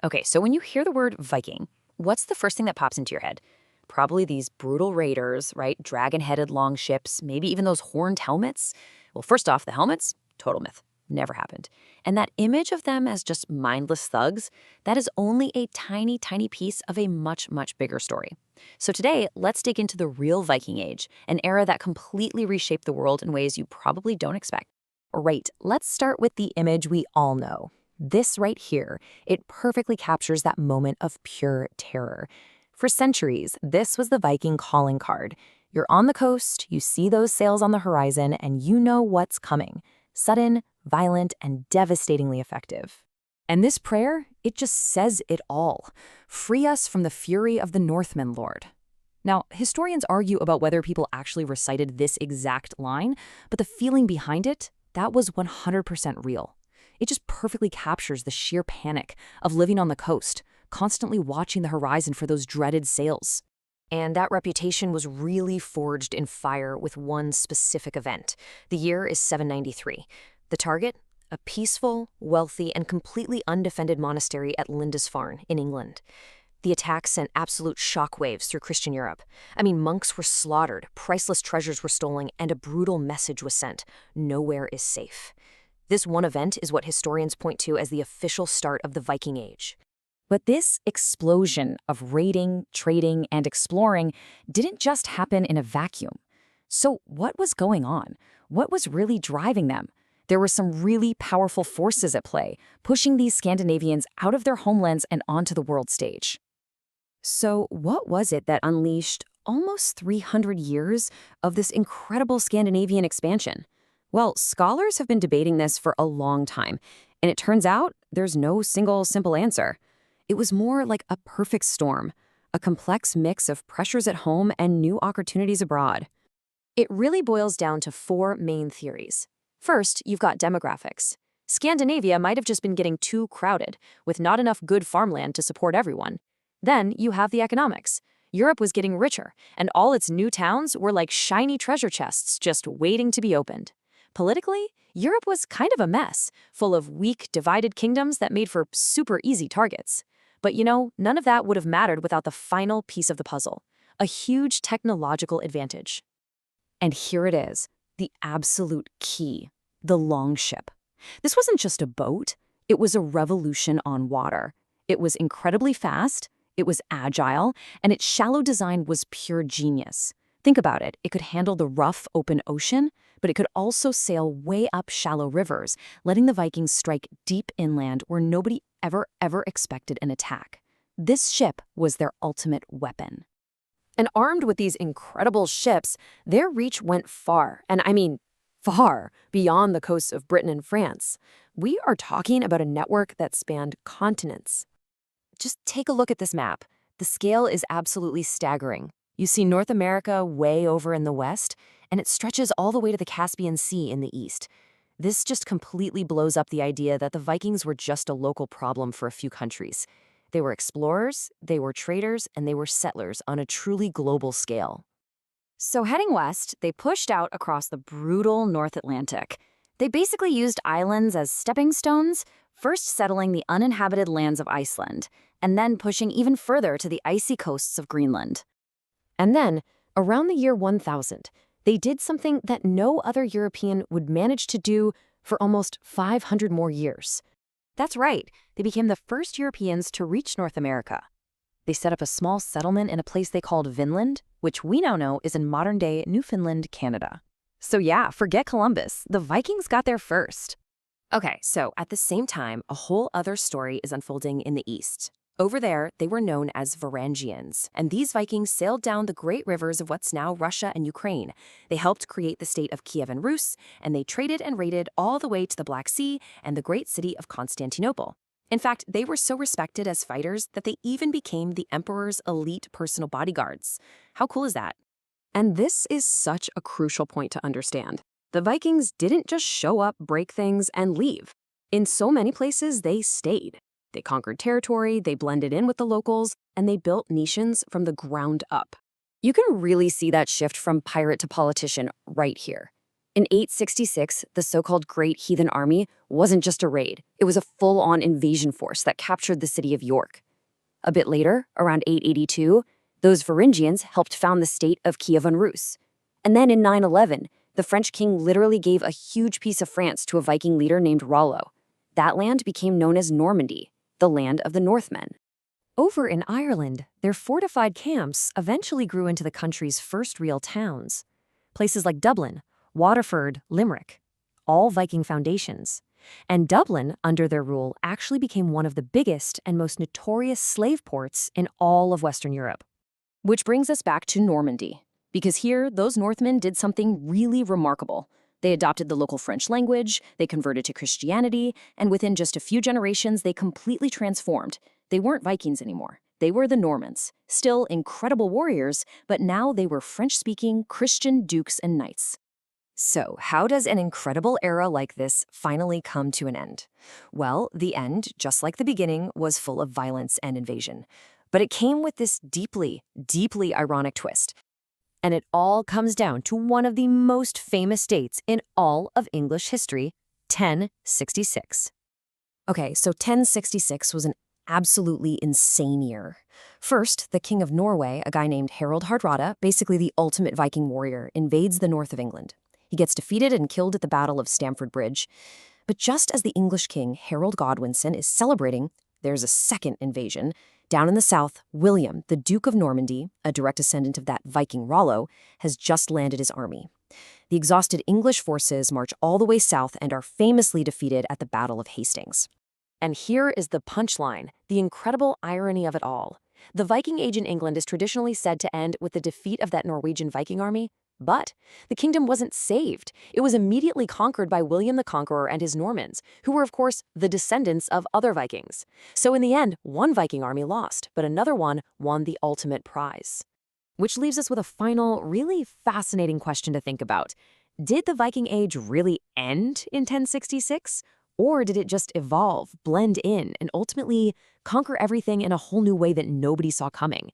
Okay, so when you hear the word Viking, what's the first thing that pops into your head? Probably these brutal raiders, right? Dragon-headed longships, maybe even those horned helmets. Well, first off, the helmets, total myth. Never happened. And that image of them as just mindless thugs, that is only a tiny, tiny piece of a much, much bigger story. So today, let's dig into the real Viking Age, an era that completely reshaped the world in ways you probably don't expect. Right, let's start with the image we all know. This right here, it perfectly captures that moment of pure terror. For centuries, this was the Viking calling card. You're on the coast, you see those sails on the horizon, and you know what's coming. Sudden, violent, and devastatingly effective. And this prayer, it just says it all. Free us from the fury of the Northmen, Lord. Now, historians argue about whether people actually recited this exact line, but the feeling behind it, that was 100% real. It just perfectly captures the sheer panic of living on the coast, constantly watching the horizon for those dreaded sails. And that reputation was really forged in fire with one specific event. The year is 793. The target? A peaceful, wealthy, and completely undefended monastery at Lindisfarne in England. The attack sent absolute shockwaves through Christian Europe. I mean, monks were slaughtered, priceless treasures were stolen, and a brutal message was sent: nowhere is safe. This one event is what historians point to as the official start of the Viking Age. But this explosion of raiding, trading, and exploring didn't just happen in a vacuum. So what was going on? What was really driving them? There were some really powerful forces at play, pushing these Scandinavians out of their homelands and onto the world stage. So what was it that unleashed almost 300 years of this incredible Scandinavian expansion? Well, scholars have been debating this for a long time, and it turns out there's no single simple answer. It was more like a perfect storm, a complex mix of pressures at home and new opportunities abroad. It really boils down to four main theories. First, you've got demographics. Scandinavia might have just been getting too crowded, with not enough good farmland to support everyone. Then you have the economics. Europe was getting richer, and all its new towns were like shiny treasure chests just waiting to be opened. Politically, Europe was kind of a mess, full of weak, divided kingdoms that made for super easy targets. But none of that would have mattered without the final piece of the puzzle: a huge technological advantage. And here it is, the absolute key: the longship. This wasn't just a boat, it was a revolution on water. It was incredibly fast, it was agile, and its shallow design was pure genius. Think about it, it could handle the rough, open ocean, but it could also sail way up shallow rivers, letting the Vikings strike deep inland where nobody ever expected an attack. This ship was their ultimate weapon. And armed with these incredible ships, their reach went far, and I mean far, beyond the coasts of Britain and France. We are talking about a network that spanned continents. Just take a look at this map. The scale is absolutely staggering. You see North America way over in the west, and it stretches all the way to the Caspian Sea in the east. This just completely blows up the idea that the Vikings were just a local problem for a few countries. They were explorers, they were traders, and they were settlers on a truly global scale. So heading west, they pushed out across the brutal North Atlantic. They basically used islands as stepping stones, first settling the uninhabited lands of Iceland, and then pushing even further to the icy coasts of Greenland. And then, around the year 1000, they did something that no other European would manage to do for almost 500 more years. That's right, they became the first Europeans to reach North America. They set up a small settlement in a place they called Vinland, which we now know is in modern-day Newfoundland, Canada. So yeah, forget Columbus, the Vikings got there first. Okay, so at the same time, a whole other story is unfolding in the east. Over there, they were known as Varangians, and these Vikings sailed down the great rivers of what's now Russia and Ukraine. They helped create the state of Kiev and Rus, and they traded and raided all the way to the Black Sea and the great city of Constantinople. In fact, they were so respected as fighters that they even became the emperor's elite personal bodyguards. How cool is that? And this is such a crucial point to understand. The Vikings didn't just show up, break things, and leave. In so many places, they stayed. They conquered territory, they blended in with the locals, and they built nations from the ground up. You can really see that shift from pirate to politician right here. In 866, the so-called Great Heathen Army wasn't just a raid. It was a full-on invasion force that captured the city of York. A bit later, around 882, those Varangians helped found the state of Kievan-Rus. And then in 911, the French king literally gave a huge piece of France to a Viking leader named Rollo. That land became known as Normandy, the land of the Northmen. Over in Ireland, their fortified camps eventually grew into the country's first real towns. Places like Dublin, Waterford, Limerick, all Viking foundations. And Dublin, under their rule, actually became one of the biggest and most notorious slave ports in all of Western Europe. Which brings us back to Normandy, because here, those Northmen did something really remarkable. They adopted the local French language, they converted to Christianity, and within just a few generations, they completely transformed. They weren't Vikings anymore. They were the Normans, still incredible warriors, but now they were French-speaking Christian dukes and knights. So, how does an incredible era like this finally come to an end? Well, the end, just like the beginning, was full of violence and invasion. But it came with this deeply, deeply ironic twist. And it all comes down to one of the most famous dates in all of English history, 1066. Okay, so 1066 was an absolutely insane year. First, the King of Norway, a guy named Harald Hardrada, basically the ultimate Viking warrior, invades the north of England. He gets defeated and killed at the Battle of Stamford Bridge. But just as the English king, Harold Godwinson, is celebrating, there's a second invasion. Down in the south, William, the Duke of Normandy, a direct descendant of that Viking Rollo, has just landed his army. The exhausted English forces march all the way south and are famously defeated at the Battle of Hastings. And here is the punchline, the incredible irony of it all. The Viking Age in England is traditionally said to end with the defeat of that Norwegian Viking army, but the kingdom wasn't saved. It was immediately conquered by William the Conqueror and his Normans, who were, of course, the descendants of other Vikings. So in the end, one Viking army lost, but another one won the ultimate prize. Which leaves us with a final, really fascinating question to think about. Did the Viking Age really end in 1066? Or did it just evolve, blend in, and ultimately conquer everything in a whole new way that nobody saw coming?